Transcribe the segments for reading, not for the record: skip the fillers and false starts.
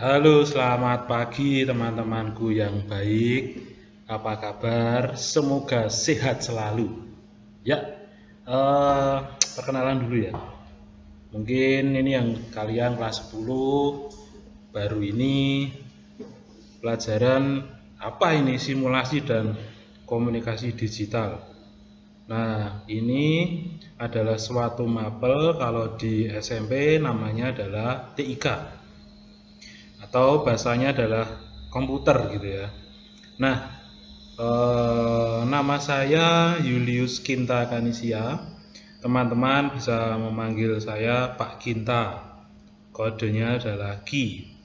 Halo, selamat pagi teman-temanku yang baik. Apa kabar? Semoga sehat selalu. Ya, eh, perkenalan dulu ya. Mungkin ini yang kalian kelas 10 baru ini pelajaran apa ini simulasi dan komunikasi digital. Nah, ini adalah suatu mapel kalau di SMP namanya adalah TIK atau bahasanya adalah komputer gitu ya. Nah, nama saya Julius Kinta Kanisia. Teman-teman bisa memanggil saya Pak Kinta. Kodenya adalah Ki.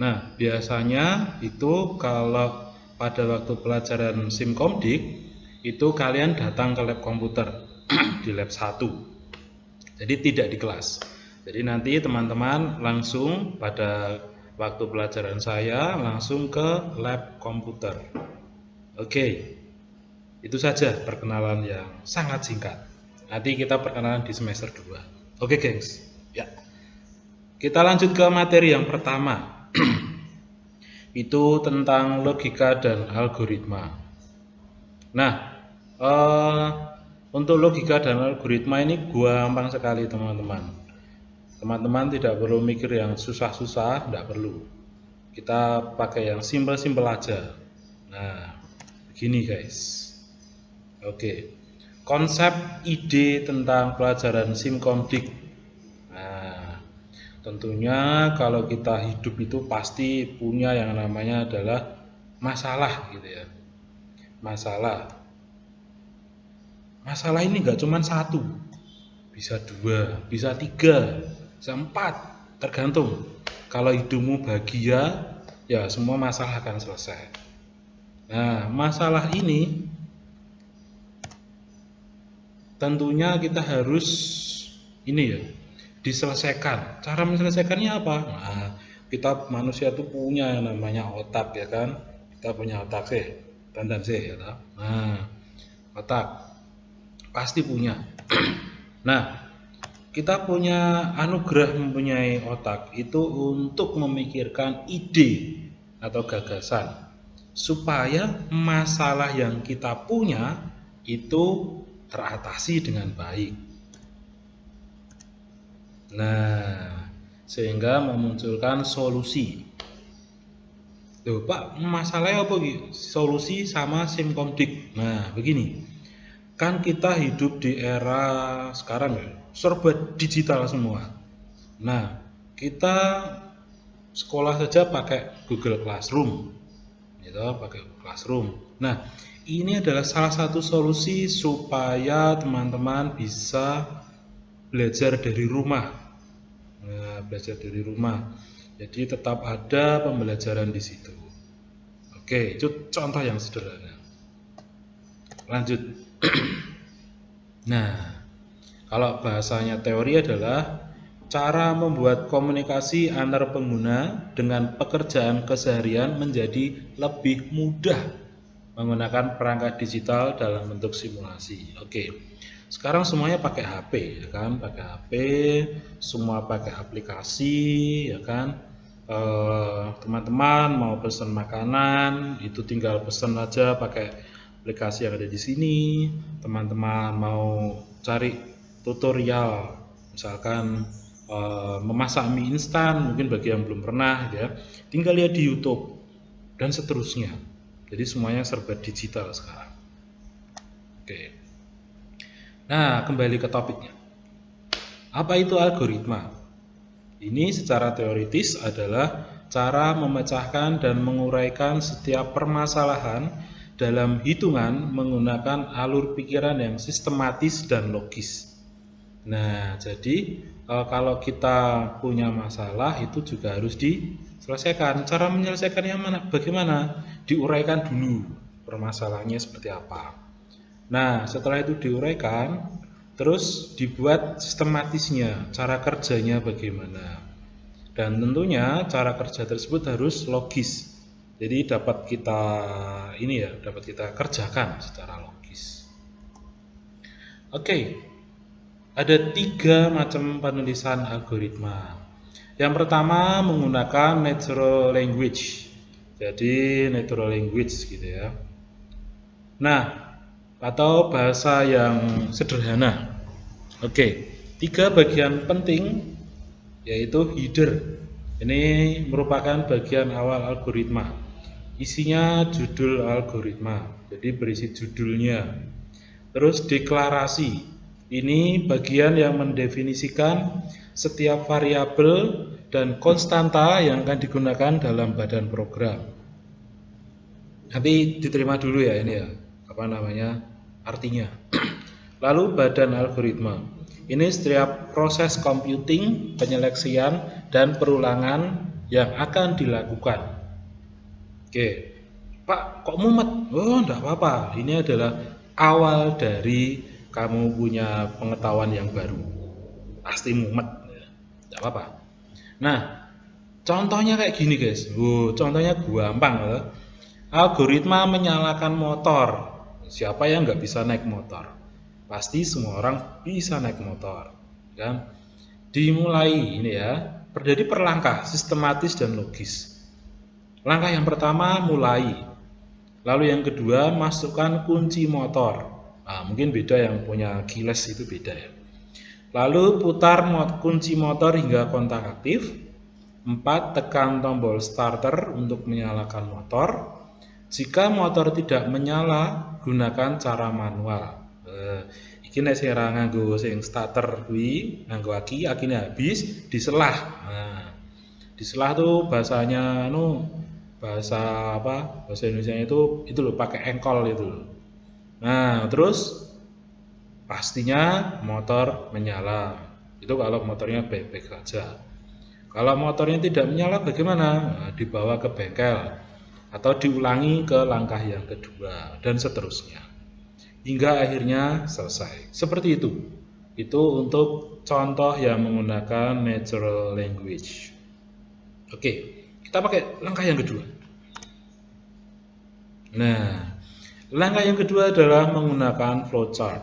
Nah, biasanya itu kalau pada waktu pelajaran Simkomdik itu kalian datang ke lab komputer di lab 1. Jadi tidak di kelas. Jadi nanti teman-teman langsung pada waktu pelajaran saya langsung ke lab komputer. Oke, itu saja perkenalan yang sangat singkat. Nanti kita perkenalan di semester 2. Oke, gengs. Ya. Kita lanjut ke materi yang pertama. Itu tentang logika dan algoritma. Nah, untuk logika dan algoritma ini gampang sekali teman-teman. Teman-teman tidak perlu mikir yang susah-susah, tidak perlu. Kita pakai yang simpel-simpel aja. Nah, begini guys. Oke, konsep ide tentang pelajaran Simkomdik. Nah, tentunya kalau kita hidup itu pasti punya yang namanya adalah masalah gitu ya. Masalah ini nggak cuma satu, bisa 2, bisa 3, bisa 4, tergantung. Kalau hidupmu bahagia, ya semua masalah akan selesai. Nah, masalah ini tentunya kita harus ini ya, diselesaikan. Cara menyelesaikannya apa? Nah, kita manusia itu punya yang namanya otak ya kan? Kita punya otak sih, dandan sih ya. Nah, otak pasti punya. Nah, kita punya anugerah mempunyai otak itu untuk memikirkan ide atau gagasan supaya masalah yang kita punya itu teratasi dengan baik. Nah, sehingga memunculkan solusi. Loh, Pak, masalahnya apa gitu? Solusi sama Simkomdik. Nah, begini. Kan kita hidup di era sekarang ya, serba digital semua. Nah, kita sekolah saja pakai Google Classroom, gitu, pakai Classroom. Nah, ini adalah salah satu solusi supaya teman-teman bisa belajar dari rumah. Nah, belajar dari rumah. Jadi tetap ada pembelajaran di situ. Oke, itu contoh yang sederhana. Lanjut. Nah, kalau bahasanya teori adalah cara membuat komunikasi antar pengguna dengan pekerjaan keseharian menjadi lebih mudah menggunakan perangkat digital dalam bentuk simulasi. Oke. Sekarang semuanya pakai HP ya kan, pakai HP, semua pakai aplikasi ya kan. Teman-teman mau pesan makanan itu tinggal pesan aja pakai aplikasi yang ada di sini. Teman-teman mau cari tutorial misalkan memasak mie instan, mungkin bagi yang belum pernah ya, tinggal lihat di YouTube dan seterusnya. Jadi semuanya serba digital sekarang. Oke. Nah, kembali ke topiknya. Apa itu algoritma? Ini secara teoritis adalah cara memecahkan dan menguraikan setiap permasalahan dalam hitungan menggunakan alur pikiran yang sistematis dan logis. Nah, jadi kalau kita punya masalah itu juga harus diselesaikan. Cara menyelesaikannya bagaimana? Diuraikan dulu permasalahannya seperti apa. Nah, setelah itu diuraikan, terus dibuat sistematisnya, cara kerjanya bagaimana. Dan tentunya cara kerja tersebut harus logis. Jadi dapat kita kerjakan secara logis. Oke, ada 3 macam penulisan algoritma. Yang pertama menggunakan natural language. Jadi natural language gitu ya. Nah, atau bahasa yang sederhana. Oke, 3 bagian penting yaitu header. Ini merupakan bagian awal algoritma. Isinya judul algoritma. Jadi berisi judulnya. Terus deklarasi. Ini bagian yang mendefinisikan setiap variabel dan konstanta yang akan digunakan dalam badan program. Nanti diterima dulu ya ini ya, apa namanya, artinya. Lalu badan algoritma. Ini setiap proses computing, penyeleksian, dan perulangan yang akan dilakukan. Oke, Pak, kok mumet? Oh, enggak apa-apa. Ini adalah awal dari kamu punya pengetahuan yang baru. Pasti mumet, enggak apa-apa. Nah, contohnya kayak gini guys. Contohnya gampang loh. Algoritma menyalakan motor. Siapa yang nggak bisa naik motor? Pasti semua orang bisa naik motor, kan? Dimulai ini ya, jadi per langkah, sistematis dan logis. Langkah yang pertama mulai, lalu yang kedua masukkan kunci motor. Nah, mungkin beda yang punya keyless itu beda ya. Lalu putar kunci motor hingga kontak aktif. 4. Tekan tombol starter untuk menyalakan motor. Jika motor tidak menyala, gunakan cara manual. Iki nek sing ora nganggo sing starter kuwi, nganggo akine habis diselah. Nah, diselah tuh bahasanya bahasa apa? Bahasa Indonesia itu loh pakai engkol itu loh. Nah, terus pastinya motor menyala. Itu kalau motornya baik-baik saja. Kalau motornya tidak menyala bagaimana? Nah, dibawa ke bengkel atau diulangi ke langkah yang kedua dan seterusnya hingga akhirnya selesai. Seperti itu. Itu untuk contoh yang menggunakan natural language. Oke, kita pakai langkah yang kedua. Nah, langkah yang kedua adalah menggunakan flowchart.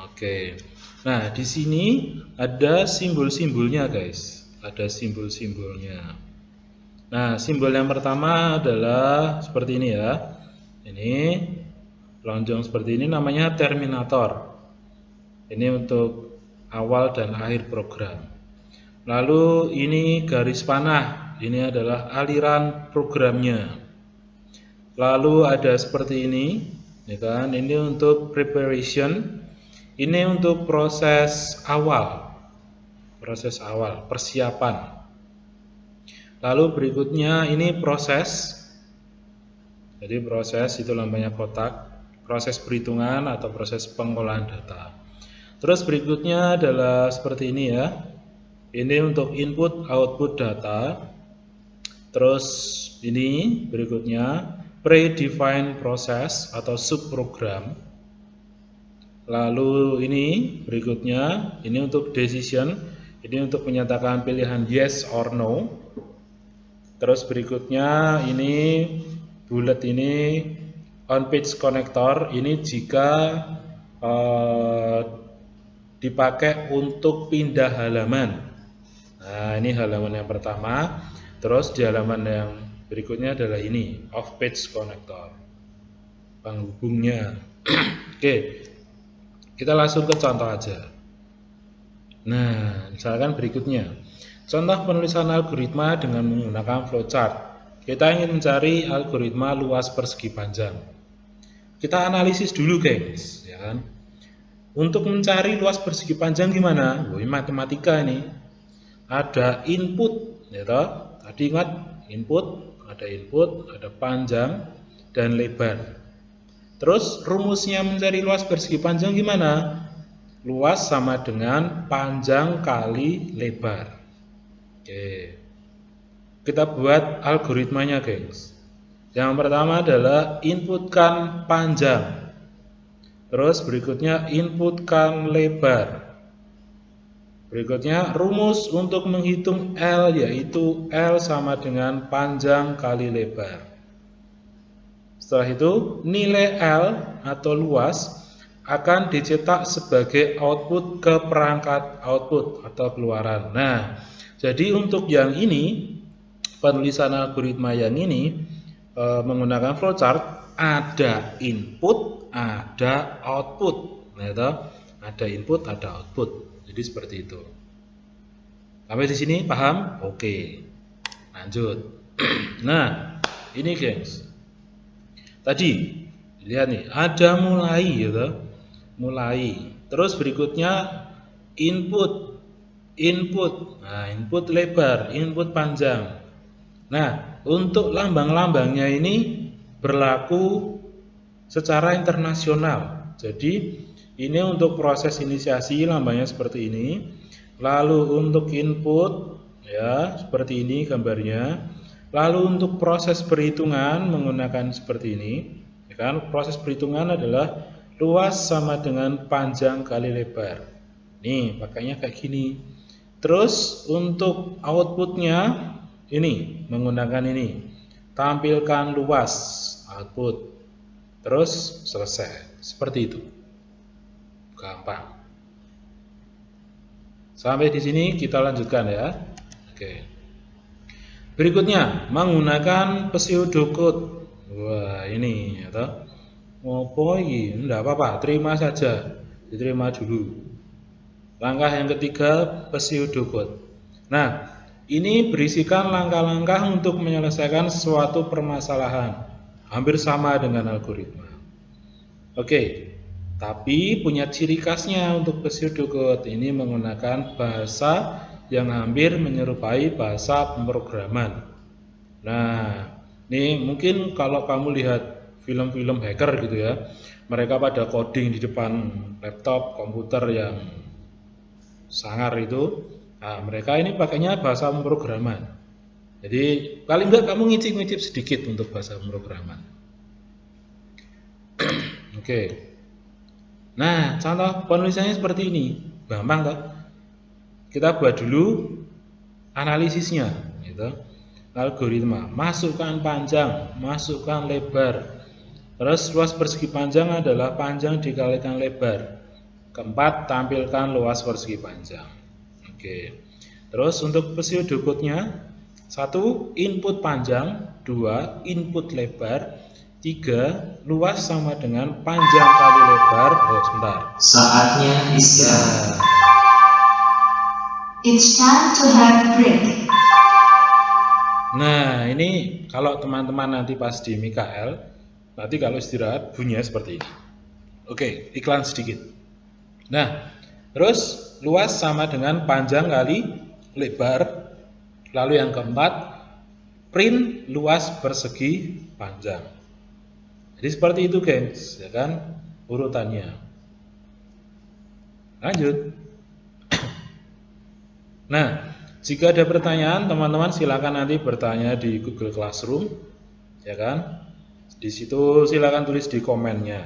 Oke. Nah, di sini ada simbol-simbolnya, guys. Ada simbol-simbolnya. Nah, simbol yang pertama adalah seperti ini ya. Ini lonjong seperti ini namanya terminator. Ini untuk awal dan akhir program. Lalu ini garis panah. Ini adalah aliran programnya. Lalu ada seperti ini, ya kan? Ini untuk preparation. Ini untuk proses awal. Proses awal, persiapan. Lalu berikutnya ini proses. Jadi proses itu lambangnya kotak. Proses perhitungan atau proses pengolahan data. Terus berikutnya adalah seperti ini ya. Ini untuk input output data. Terus ini berikutnya predefined process atau subprogram. Lalu ini berikutnya ini untuk decision. Ini untuk menyatakan pilihan yes or no. Terus berikutnya ini bullet ini on page connector, ini jika dipakai untuk pindah halaman. Nah, ini halaman yang pertama. Terus di halaman yang berikutnya adalah ini off page connector, penghubungnya. Oke, kita langsung ke contoh aja. Nah, misalkan berikutnya contoh penulisan algoritma dengan menggunakan flowchart. Kita ingin mencari algoritma luas persegi panjang. Kita analisis dulu, guys, ya kan? Untuk mencari luas persegi panjang gimana? Ini matematika ini. Ada input, ya toh? Tadi ingat input, ada panjang dan lebar. Terus rumusnya mencari luas persegi panjang gimana? Luas sama dengan panjang kali lebar. Oke. Kita buat algoritmanya, guys. Yang pertama adalah inputkan panjang. Terus berikutnya inputkan lebar. Berikutnya rumus untuk menghitung L, yaitu L sama dengan panjang kali lebar. Setelah itu nilai L atau luas akan dicetak sebagai output ke perangkat output atau keluaran. Nah, Jadi untuk yang ini, penulisan algoritma yang ini menggunakan flowchart, ada input, ada output. Nah, itu ada input, ada output. Jadi seperti itu. Sampai di sini paham? Oke. Lanjut. Nah, ini gengs. Tadi lihat nih, ada mulai gitu. Mulai. Terus berikutnya input. Nah, input lebar, input panjang. Nah, untuk lambang-lambangnya ini berlaku secara internasional. Jadi, ini untuk proses inisiasi lambangnya seperti ini. Lalu untuk input ya, seperti ini gambarnya. Lalu untuk proses perhitungan menggunakan seperti ini, ya kan? Proses perhitungan adalah luas sama dengan panjang kali lebar. Nih, pakainya kayak gini. Terus untuk outputnya ini menggunakan ini, tampilkan luas output, terus selesai. Seperti itu, gampang. Sampai di sini kita lanjutkan ya. Oke. Berikutnya menggunakan pseudocode. Wah, ini ya. Ngopo iki? Enggak apa-apa, terima saja. Diterima dulu. Langkah yang ketiga, pseudocode. Nah, ini berisikan langkah-langkah untuk menyelesaikan suatu permasalahan. Hampir sama dengan algoritma. Oke, tapi punya ciri khasnya untuk pseudocode. Ini menggunakan bahasa yang hampir menyerupai bahasa pemrograman. Nah, ini mungkin kalau kamu lihat film-film hacker gitu ya, mereka pada coding di depan laptop, komputer yang sangar itu, nah, mereka ini pakainya bahasa pemrograman. Jadi paling enggak kamu ngicip-ngicip sedikit untuk bahasa pemrograman. Oke. Nah, contoh penulisannya seperti ini, gampang toh? Kita buat dulu analisisnya, gitu. Algoritma, masukkan panjang, masukkan lebar. Terus luas persegi panjang adalah panjang dikalikan lebar. Keempat, tampilkan luas persegi panjang. Oke. Terus untuk pseudocode-nya, 1. Input panjang, 2. Input lebar, 3. Luas sama dengan panjang kali lebar. Oh, sebentar. Saatnya istirahat. It's time to have break. Nah, ini kalau teman-teman nanti pas di Mikael, nanti kalau istirahat bunyinya seperti ini. Oke, iklan sedikit. Nah, terus luas sama dengan panjang kali lebar. Lalu yang keempat, print luas persegi panjang. Jadi seperti itu, guys, ya kan? Urutannya. Lanjut. Nah, jika ada pertanyaan, teman-teman silakan nanti bertanya di Google Classroom, ya kan? Di situ silakan tulis di komennya.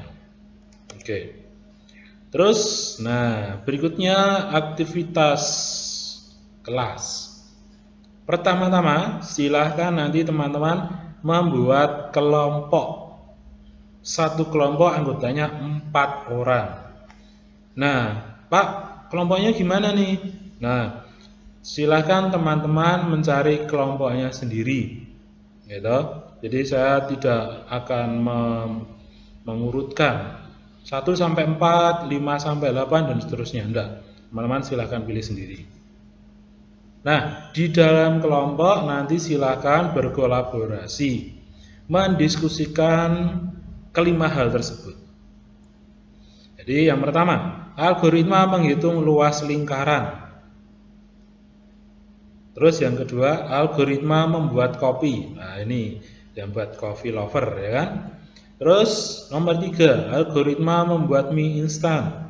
Oke. Terus, nah, berikutnya aktivitas kelas. Pertama-tama, silahkan nanti teman-teman membuat kelompok. Satu kelompok anggotanya 4 orang. Nah, Pak, kelompoknya gimana nih? Nah, silahkan teman-teman mencari kelompoknya sendiri, gitu. Jadi saya tidak akan mengurutkan 1 sampai 4, 5 sampai 8 dan seterusnya, enggak. Teman-teman silahkan pilih sendiri. Nah, di dalam kelompok nanti silahkan berkolaborasi, mendiskusikan kelima hal tersebut. Jadi yang pertama, algoritma menghitung luas lingkaran. Terus yang kedua, algoritma membuat kopi. Nah, ini yang buat coffee lover, ya kan? Terus nomor 3, algoritma membuat mie instan.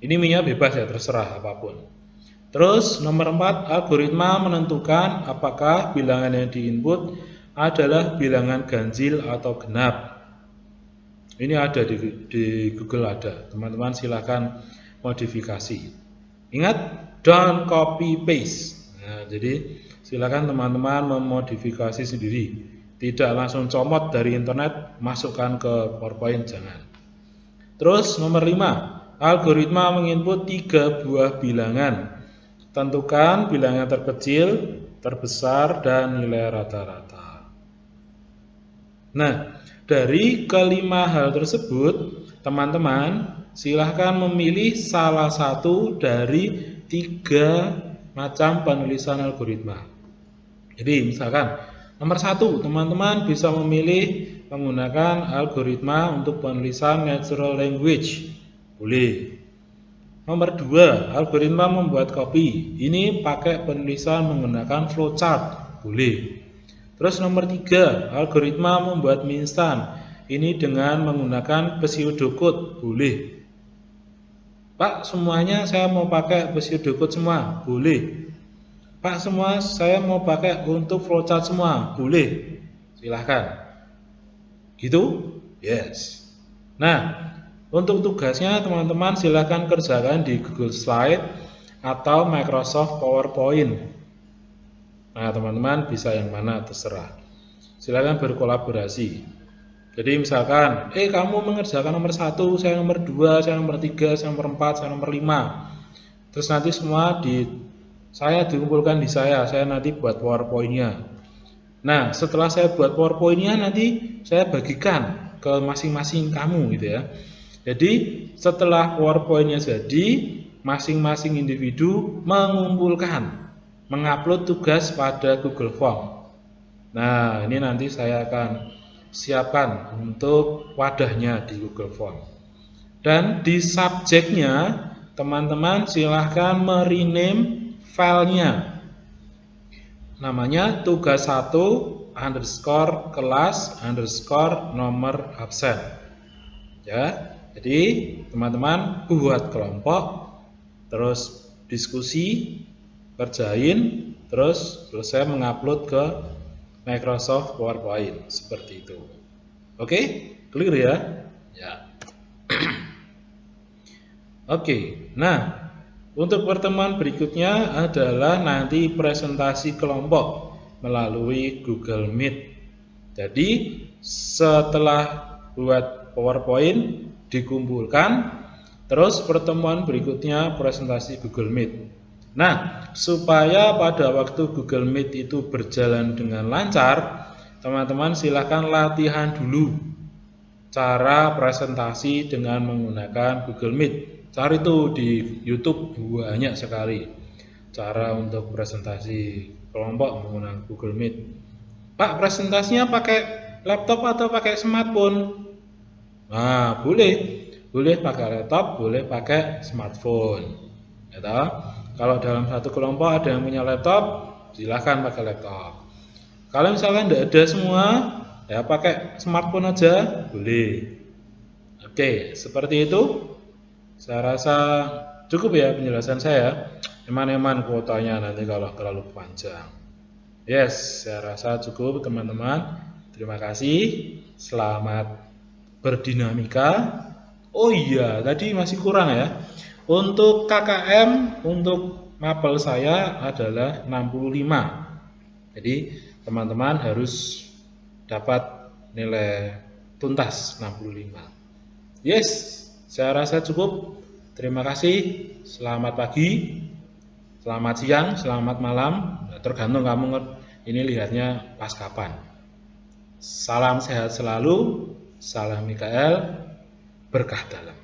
Ini mie-nya bebas ya, terserah apapun. Terus nomor 4, algoritma menentukan apakah bilangan yang diinput adalah bilangan ganjil atau genap. Ini ada di Google ada. Teman-teman silakan modifikasi. Ingat, don't copy paste. Nah, jadi silakan teman-teman memodifikasi sendiri. Tidak langsung comot dari internet, masukkan ke PowerPoint, jangan. Terus nomor 5, algoritma menginput 3 buah bilangan. Tentukan bilangan terkecil, terbesar, dan nilai rata-rata. Nah, dari kelima hal tersebut, teman-teman silahkan memilih salah satu dari 3 macam penulisan algoritma. Jadi misalkan nomor 1, teman-teman bisa memilih menggunakan algoritma untuk penulisan natural language. Boleh. Nomor 2, algoritma membuat kopi. Ini pakai penulisan menggunakan flowchart. Boleh. Terus nomor 3, algoritma membuat mie instan. Ini dengan menggunakan pseudocode. Boleh. Pak, semuanya saya mau pakai pseudocode semua. Boleh. Pak, semua saya mau pakai untuk flowchart semua. Boleh. Silahkan. Gitu? Yes. Nah, untuk tugasnya teman-teman silahkan kerjakan di Google Slide atau Microsoft PowerPoint. Nah, teman-teman bisa yang mana terserah. Silahkan berkolaborasi. Jadi misalkan, kamu mengerjakan nomor 1, saya nomor 2, saya nomor 3, saya nomor 4, saya nomor 5. Terus nanti semua saya dikumpulkan di saya nanti buat PowerPoint-nya. Nah, setelah saya buat PowerPoint-nya nanti saya bagikan ke masing-masing kamu gitu ya. Jadi setelah PowerPoint-nya jadi, masing-masing individu mengumpulkan, mengupload tugas pada Google Form. Nah, ini nanti saya akan siapkan untuk wadahnya di Google Form. Dan di subjeknya, teman-teman silahkan merename filenya. Namanya tugas 1 _ kelas _ nomor absen. Ya. Jadi teman-teman buat kelompok, terus diskusi, kerjain, terus selesai mengupload ke Microsoft PowerPoint seperti itu. Oke, clear ya? Ya. Oke. Nah, untuk pertemuan berikutnya adalah nanti presentasi kelompok melalui Google Meet. Jadi setelah buat PowerPoint dikumpulkan, terus pertemuan berikutnya presentasi Google Meet. Nah, supaya pada waktu Google Meet itu berjalan dengan lancar, teman-teman silakan latihan dulu cara presentasi dengan menggunakan Google Meet. Cari itu di YouTube banyak sekali cara untuk presentasi kelompok menggunakan Google Meet. Pak, presentasinya pakai laptop atau pakai smartphone? Nah, boleh pakai laptop, boleh pakai smartphone. Ya, kalau dalam satu kelompok ada yang punya laptop, silahkan pakai laptop. Kalau misalkan tidak ada semua, ya pakai smartphone aja, boleh. Oke, seperti itu. Saya rasa cukup ya penjelasan saya. Eman-eman kuotanya nanti kalau terlalu panjang. Yes, saya rasa cukup teman-teman. Terima kasih. Selamat berdinamika. Oh iya, tadi masih kurang ya. Untuk KKM, untuk mapel saya adalah 65. Jadi teman-teman harus dapat nilai tuntas 65. Yes, saya rasa cukup. Terima kasih. Selamat pagi, selamat siang, selamat malam. Tergantung kamu ini lihatnya pas kapan. Salam sehat selalu. Salam Mikael, berkah dalam.